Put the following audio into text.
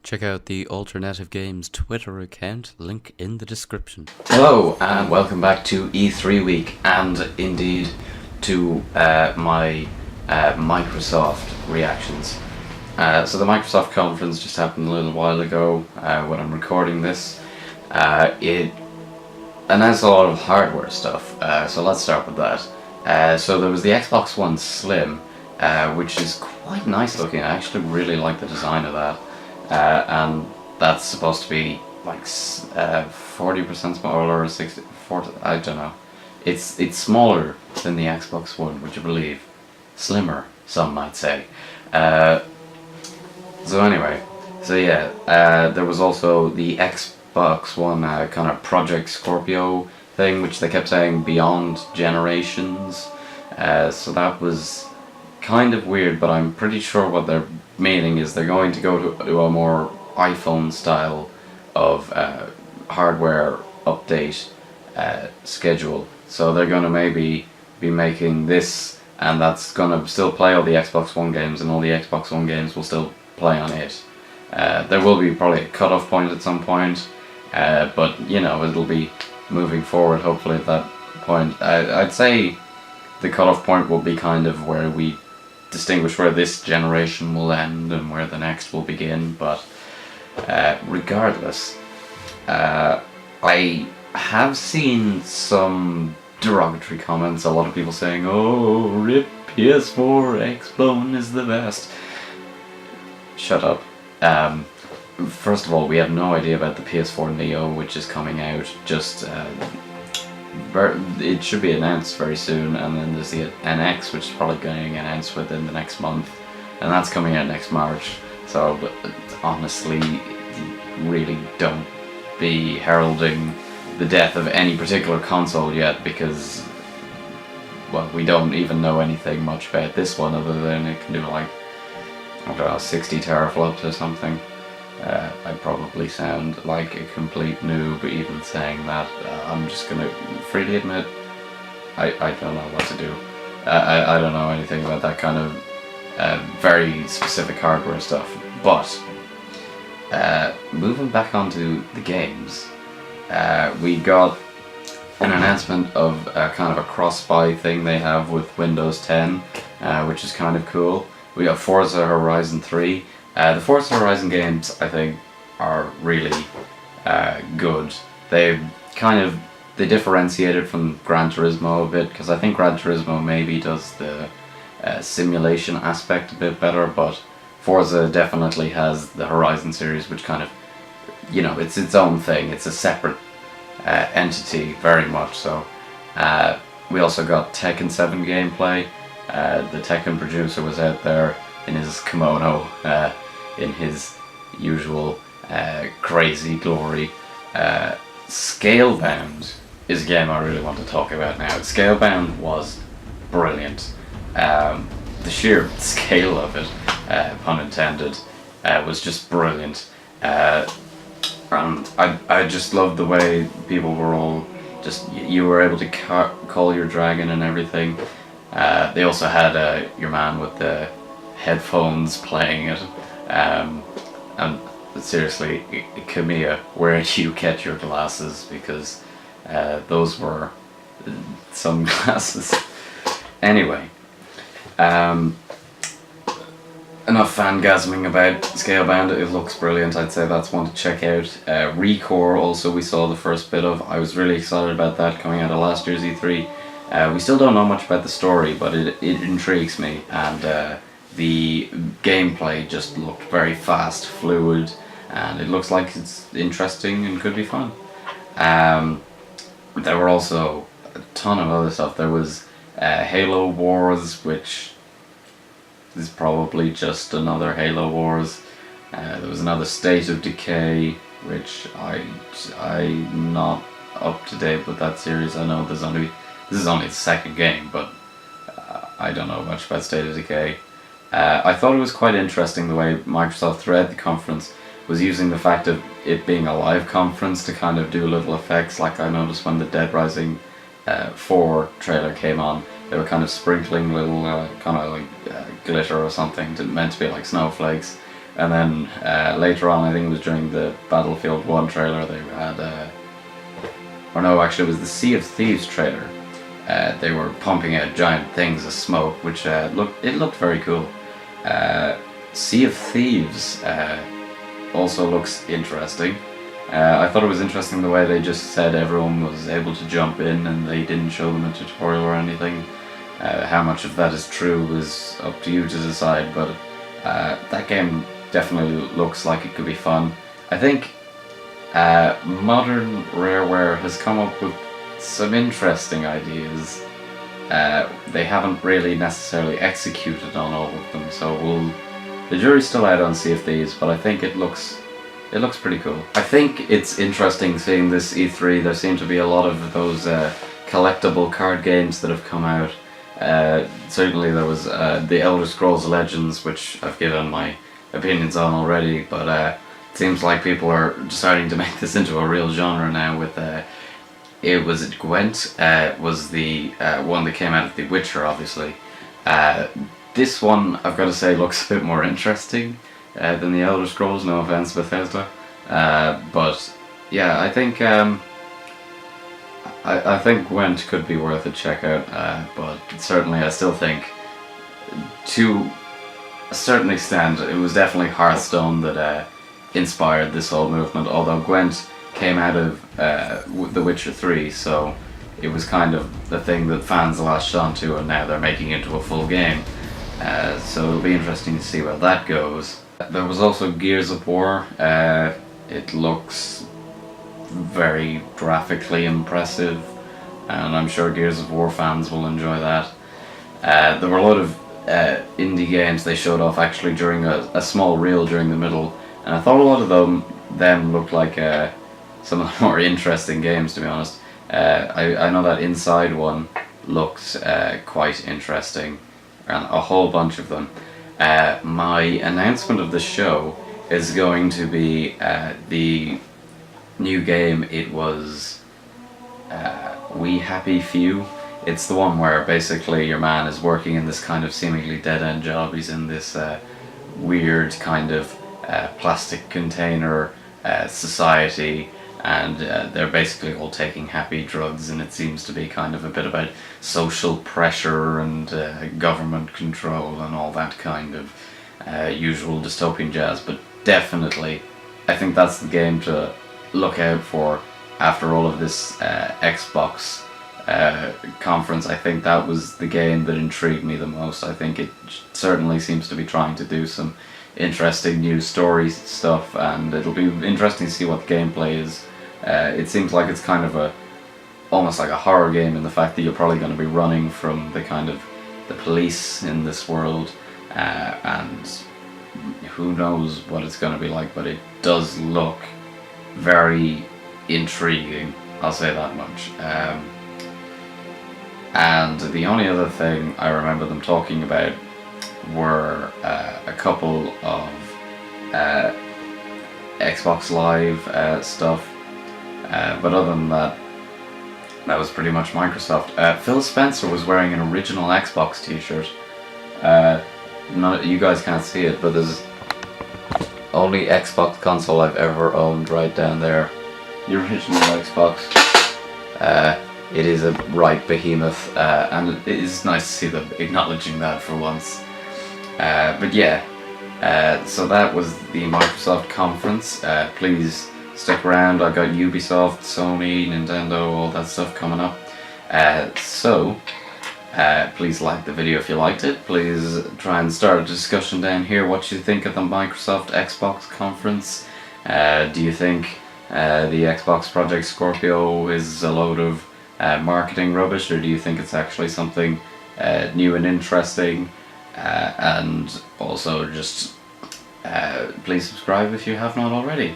Check out the Alternative Games Twitter account, link in the description. Hello and welcome back to E3 week, and indeed to my Microsoft reactions. So the Microsoft conference just happened a little while ago when I'm recording this. It announced a lot of hardware stuff, so let's start with that. So there was the Xbox One Slim, which is quite nice looking. I actually really like the design of that. And that's supposed to be like 40% smaller or 60, 40, I don't know. It's smaller than the Xbox One, would you believe? Slimmer, some might say. So anyway, there was also the Xbox One kind of Project Scorpio thing, which they kept saying beyond generations. So that was kind of weird, but I'm pretty sure what they're meaning is they're going to go to a more iPhone style of hardware update schedule. So they're going to maybe be making this, and that's going to still play all the Xbox One games, and all the Xbox One games will still play on it. There will be probably a cutoff point at some point, but you know, it'll be moving forward hopefully at that point. I'd say the cutoff point will be kind of where we distinguish where this generation will end and where the next will begin, but regardless, I have seen some derogatory comments, a lot of people saying, oh, RIP PS4, X-Bone is the best. Shut up. First of all, we have no idea about the PS4 Neo, which is coming out it should be announced very soon, and then there's the NX, which is probably getting announced within the next month, and that's coming out next March. So honestly, really don't be heralding the death of any particular console yet, because, well, we don't even know anything much about this one other than it can do like, I don't know, 60 teraflops or something. I probably sound like a complete noob even saying that. I'm just gonna freely admit I don't know what to do. I don't know anything about that kind of very specific hardware stuff. But moving back onto the games, we got an announcement of kind of a cross-buy thing they have with Windows 10, which is kind of cool. We got Forza Horizon 3. The Forza Horizon games, I think, are really good. They differentiated from Gran Turismo a bit, because I think Gran Turismo maybe does the simulation aspect a bit better, but Forza definitely has the Horizon series, which kind of, you know, it's its own thing. It's a separate entity, very much so. We also got Tekken 7 gameplay. The Tekken producer was out there in his kimono, in his usual crazy glory. Scalebound is a game I really want to talk about now. Scalebound was brilliant. The sheer scale of it, pun intended, was just brilliant. And I just loved the way people were all just, you were able to call your dragon and everything. They also had your man with the headphones playing it. And seriously, Kamiya, where did you get your glasses? Because those were some glasses. Anyway, enough fangasming about Scalebound. It looks brilliant. I'd say that's one to check out. Recore also we saw the first bit of. I was really excited about that coming out of last year's E3. We still don't know much about the story, but it intrigues me, and the gameplay just looked very fast, fluid, and it looks like it's interesting and could be fun. There were also a ton of other stuff. There was Halo Wars, which is probably just another Halo Wars. There was another State of Decay, which I'm not up to date with that series. I know this is only the second game, but I don't know much about State of Decay. I thought it was quite interesting the way Microsoft throughout the conference was using the fact of it being a live conference to kind of do little effects. Like I noticed when the Dead Rising 4 trailer came on, they were kind of sprinkling little kind of like glitter or something, meant to be like snowflakes, And then later on, I think it was during the Battlefield 1 trailer, they had, or no, actually it was the Sea of Thieves trailer. They were pumping out giant things of smoke, which looked very cool. Sea of Thieves also looks interesting. I thought it was interesting the way they just said everyone was able to jump in and they didn't show them a tutorial or anything. How much of that is true is up to you to decide, but that game definitely looks like it could be fun. I think modern Rareware has come up with some interesting ideas. They haven't really necessarily executed on all of them, so the jury's still out on Sea of Thieves, but I think it looks pretty cool. I think it's interesting seeing this E3. There seem to be a lot of those collectible card games that have come out. Certainly there was the Elder Scrolls Legends, which I've given my opinions on already, but it seems like people are starting to make this into a real genre now with Gwent was the one that came out of The Witcher, obviously. This one, I've got to say, looks a bit more interesting than the Elder Scrolls, no offense Bethesda. But yeah, I think I think Gwent could be worth a check out, but certainly I still think, to a certain extent, it was definitely Hearthstone that inspired this whole movement, although Gwent came out of The Witcher 3, so it was kind of the thing that fans latched onto, and now they're making it into a full game. So it'll be interesting to see where that goes. There was also Gears of War. It looks very graphically impressive, and I'm sure Gears of War fans will enjoy that. There were a lot of indie games they showed off actually during a small reel during the middle, and I thought a lot of them looked like some of the more interesting games, to be honest. I know that Inside one looked quite interesting, and a whole bunch of them. My announcement of the show is going to be the new game. It was We Happy Few. It's the one where basically your man is working in this kind of seemingly dead-end job. He's in this weird kind of plastic container society, and they're basically all taking happy drugs, and it seems to be kind of a bit about social pressure and government control and all that kind of usual dystopian jazz. But definitely, I think that's the game to look out for after all of this Xbox conference. I think that was the game that intrigued me the most. I think it certainly seems to be trying to do some interesting new story stuff, and it'll be interesting to see what the gameplay is. It seems like it's kind of almost like a horror game in the fact that you're probably going to be running from the kind of the police in this world, and who knows what it's going to be like, but it does look very intriguing, I'll say that much. And the only other thing I remember them talking about were a couple of Xbox Live stuff, but other than that, that was pretty much Microsoft. Phil Spencer was wearing an original Xbox t-shirt. You guys can't see it, but there's only Xbox console I've ever owned right down there. The original Xbox. It is a right behemoth, and it is nice to see them acknowledging that for once. But yeah, so that was the Microsoft conference. Please stick around. I got Ubisoft, Sony, Nintendo, all that stuff coming up. Please like the video if you liked it. Please try and start a discussion down here. What you think of the Microsoft Xbox conference? Do you think the Xbox Project Scorpio is a load of marketing rubbish, or do you think it's actually something new and interesting? And also just please subscribe if you have not already.